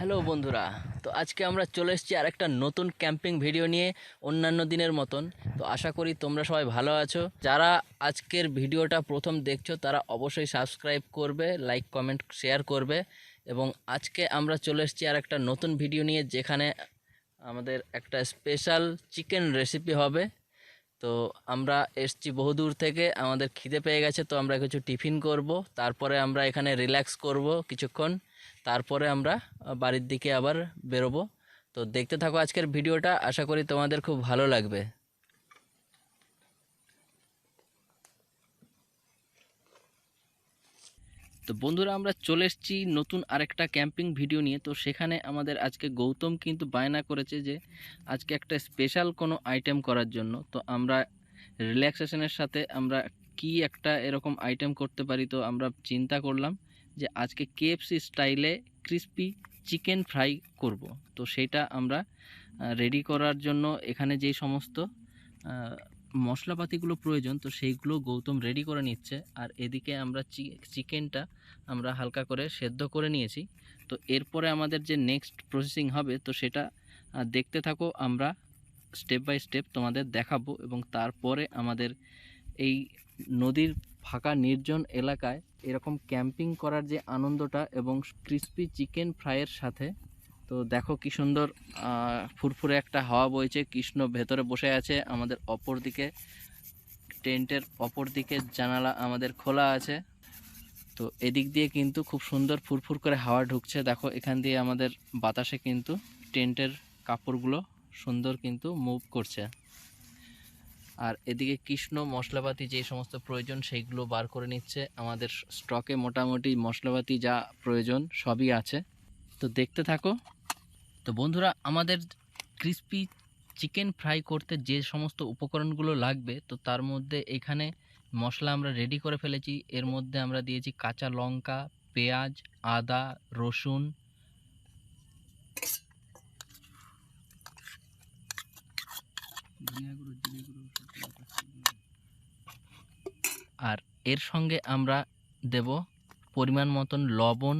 Hello বন্ধুরা, তো আজকে আমরা চলে এসেছি আরেকটা নতুন ক্যাম্পিং ভিডিও নিয়ে অন্যান্য দিনের মতন। তো আশা করি তোমরা সবাই ভালো আছো। যারা আজকের ভিডিওটা প্রথম দেখছো তারা অবশ্যই সাবস্ক্রাইব করবে, লাইক কমেন্ট শেয়ার করবে। এবং আজকে আমরা চলে এসেছি আরেকটা নতুন ভিডিও নিয়ে, যেখানে আমাদের একটা স্পেশাল চিকেন রেসিপি হবে। তো আমরা এসছি বহুদূর থেকে, আমাদের খিদে পেয়ে গেছে, তো আমরা কিছু টিফিন করব, তারপরে আমরা এখানে রিল্যাক্স করব কিছুক্ষণ, তারপরে আমরা বাড়ির দিকে আবার বেরোবো। তো দেখতে থাকো আজকের ভিডিওটা, আশা করি তোমাদের খুব ভালো লাগবে। তো বন্ধুরা, আমরা চলে এসেছি নতুন আরেকটা ক্যাম্পিং ভিডিও নিয়ে। তো সেখানে আমাদের আজকে গৌতম কিন্তু বায়না করেছে যে আজকে একটা স্পেশাল কোনো আইটেম করার জন্য। তো আমরা রিল্যাক্সেশনের সাথে আমরা কি একটা এরকম আইটেম করতে পারি। তো আমরা চিন্তা করলাম যে আজকে কেএফসি স্টাইলে ক্রিস্পি চিকেন ফ্রাই করব। তো সেটা আমরা রেডি করার জন্য এখানে যেই সমস্ত মশলাপাতিগুলো প্রয়োজন, তো সেইগুলো গৌতম রেডি করে নিচ্ছে। আর এদিকে আমরা চিকেনটা আমরা হালকা করে সেদ্ধ করে নিয়েছি। তো এরপরে আমাদের যে নেক্সট প্রসেসিং হবে, তো সেটা দেখতে থাকো, আমরা স্টেপ বাই স্টেপ তোমাদের দেখাবো। এবং তারপরে আমাদের এই নদীর ফাঁকা নির্জন এলাকায় এরকম ক্যাম্পিং করার যে আনন্দটা, এবং ক্রিস্পি চিকেন ফ্রাইয়ের সাথে, তো দেখো কি সুন্দর ফুরফুরে একটা হাওয়া বইছে। কৃষ্ণ ভেতরে বসে আছে, আমাদের অপর দিকে টেন্টের অপর দিকে জানালা আমাদের খোলা আছে। তো এদিক দিয়ে কিন্তু খুব সুন্দর ফুরফুর করে হাওয়া ঢুকছে। দেখো এখান দিয়ে আমাদের বাতাসে কিন্তু টেন্টের কাপড়গুলো সুন্দর কিন্তু মুভ করছে। আর এদিকে কৃষ্ণ মশলাপাতি যে সমস্ত প্রয়োজন সেইগুলো বার করে নিচ্ছে। আমাদের স্টকে মোটামুটি মশলাপাতি যা প্রয়োজন সবই আছে। তো দেখতে থাকো। তো বন্ধুরা, আমাদের ক্রিস্পি চিকেন ফ্রাই করতে যে সমস্ত উপকরণগুলো লাগবে, তো তার মধ্যে এখানে মশলা আমরা রেডি করে ফেলেছি। এর মধ্যে আমরা দিয়েছি কাঁচা লঙ্কা, পেঁয়াজ, আদা, রসুন, আর এর সঙ্গে আমরা দেব পরিমাণ মতন লবণ,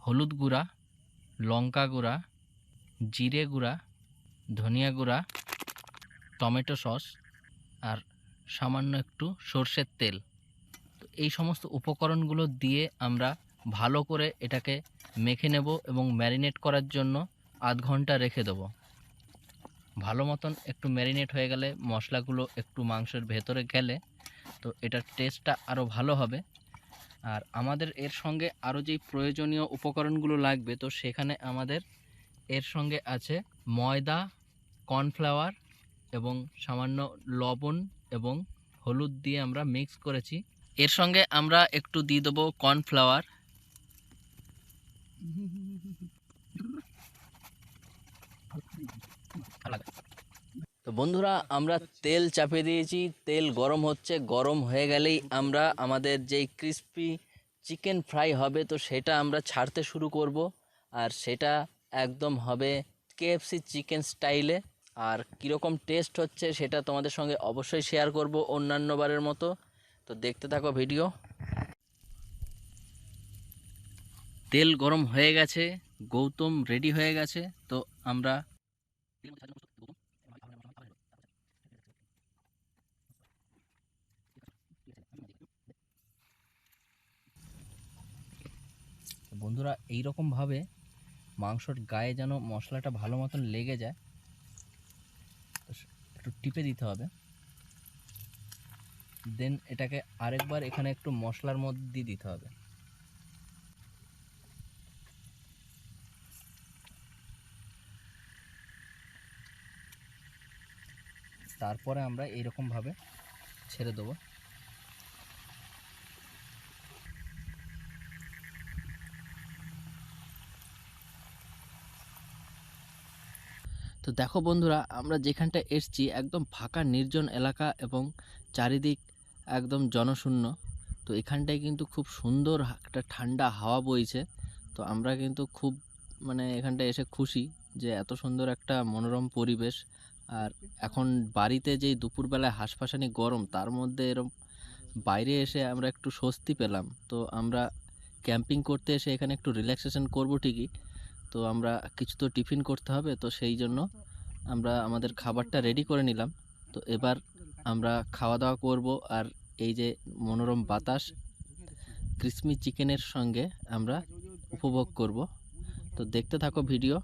হলুদ গুঁড়া, লঙ্কা গুঁড়া, জিরে গুঁড়া, ধনিয়া গুঁড়া, টমেটো সস, আর সামান্য একটু সর্ষের তেল। তো এই সমস্ত উপকরণগুলো দিয়ে আমরা ভালো করে এটাকে মেখে নেব এবং ম্যারিনেট করার জন্য আধ ঘন্টা রেখে দেবো। ভালো মতন একটু ম্যারিনেট হয়ে গেলে, মশলাগুলো একটু মাংসের ভেতরে গেলে, তো এটার টেস্টটা আরও ভালো হবে। আর আমাদের এর সঙ্গে আরও যেই প্রয়োজনীয় উপকরণগুলো লাগবে, তো সেখানে আমাদের এর সঙ্গে আছে ময়দা, কর্নফ্লাওয়ার এবং সামান্য লবণ এবং হলুদ দিয়ে আমরা মিক্স করেছি। এর সঙ্গে আমরা একটু দিয়ে দেবো কর্নফ্লাওয়ার। তো বন্ধুরা, আমরা তেল চাপিয়ে দিয়েছি, তেল গরম হচ্ছে। গরম হয়ে গেলেই আমরা আমাদের যেই ক্রিস্পি চিকেন ফ্রাই হবে, তো সেটা আমরা ছাড়তে শুরু করব। আর সেটা একদম হবে কেএফসি চিকেন স্টাইলে। আর কীরকম টেস্ট হচ্ছে সেটা তোমাদের সঙ্গে অবশ্যই শেয়ার করব অন্যান্য বারের মতো। তো দেখতে থাকো ভিডিও। তেল গরম হয়ে গেছে, গৌতম রেডি হয়ে গেছে। তো আমরা বন্ধুরা, এইরকমভাবে মাংসর গায়ে যেন মশলাটা ভালো মতন লেগে যায়, তো একটু টিপে দিতে হবে। দেন এটাকে আরেকবার এখানে একটু মশলার মধ্যে দিয়ে দিতে হবে। তারপরে আমরা এইরকমভাবে ছেড়ে দেবো। তো দেখো বন্ধুরা, আমরা যেখানটা এসছি একদম ফাঁকা নির্জন এলাকা এবং চারিদিক একদম জনশূন্য। তো এখানটায় কিন্তু খুব সুন্দর একটা ঠান্ডা হাওয়া বইছে। তো আমরা কিন্তু খুব এখানটায় এসে খুশি যে এত সুন্দর একটা মনোরম পরিবেশ। আর এখন বাড়িতে যেই দুপুরবেলায় হাঁসফাঁসানি গরম, তার মধ্যে এরম বাইরে এসে আমরা একটু স্বস্তি পেলাম। তো আমরা ক্যাম্পিং করতে এসে এখানে একটু রিল্যাক্সেশন করব ঠিকই, তো আমরা কিছু তো টিফিন করতে হবে, তো সেই জন্য আমরা আমাদের খাবারটা রেডি করে নিলাম। তো এবার আমরা খাওয়া দাওয়া করব, আর এই যে মনোরম বাতাস ক্রিসপি চিকেনের সঙ্গে আমরা উপভোগ করব। তো দেখতে থাকো ভিডিও।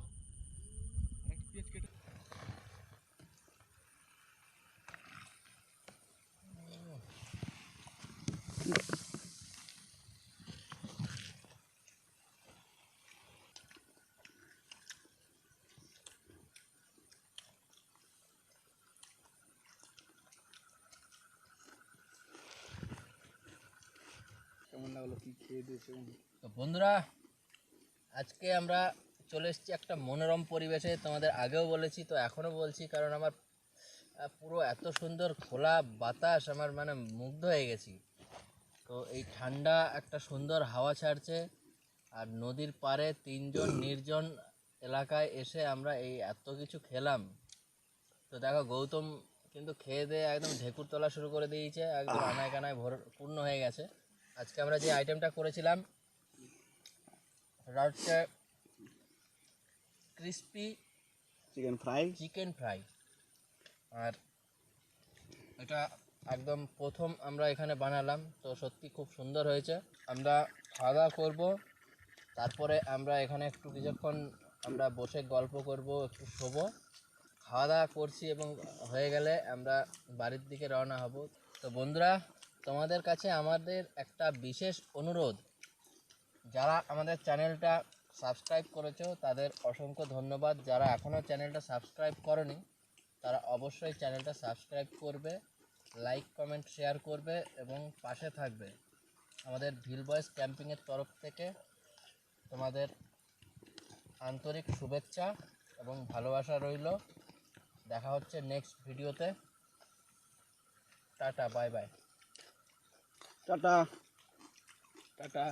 তো বন্ধুরা, আজকে আমরা চলে এসেছি একটা মনোরম পরিবেশে। তোমাদের আগেও বলেছি, তো এখনও বলছি, কারণ আমার পুরো এত সুন্দর খোলা বাতাস, আমার মানে মুগ্ধ হয়ে গেছি। তো এই ঠান্ডা একটা সুন্দর হাওয়া ছাড়ছে, আর নদীর পাড়ে তিনজন নির্জন এলাকায় এসে আমরা এই এত কিছু খেলাম। তো দেখো গৌতম কিন্তু খেয়ে দিয়ে একদম ঢেকুর তোলা শুরু করে দিয়েছে, একদম আনায় কানায় পূর্ণ হয়ে গেছে। আজকে আমরা যে আইটেমটা করেছিলাম সেটা হচ্ছে ক্রিস্পি চিকেন ফ্রাই। আর এটা একদম প্রথম আমরা এখানে বানালাম, তো সত্যি খুব সুন্দর হয়েছে। আমরা খাওয়া দাওয়া করবো, তারপরে আমরা এখানে একটু কিছুক্ষণ আমরা বসে গল্প করব, একটু শোবো। খাওয়া দাওয়া করছি এবং হয়ে গেলে আমরা বাড়ির দিকে রওনা হব। তো বন্ধুরা, তোমাদের কাছে আমাদের একটা বিশেষ অনুরোধ, যারা আমাদের চ্যানেলটা সাবস্ক্রাইব করেছো তাদের অসংখ্য ধন্যবাদ। যারা এখনও চ্যানেলটা সাবস্ক্রাইব করনি তারা অবশ্যই চ্যানেলটা সাবস্ক্রাইব করবে, লাইক কমেন্ট শেয়ার করবে এবং পাশে থাকবে। আমাদের ভিল বয়েস ক্যাম্পিংয়ের তরফ থেকে তোমাদের আন্তরিক শুভেচ্ছা এবং ভালোবাসা রইল। দেখা হচ্ছে নেক্সট ভিডিওতে। Tata, bye bye. Tata. Tata.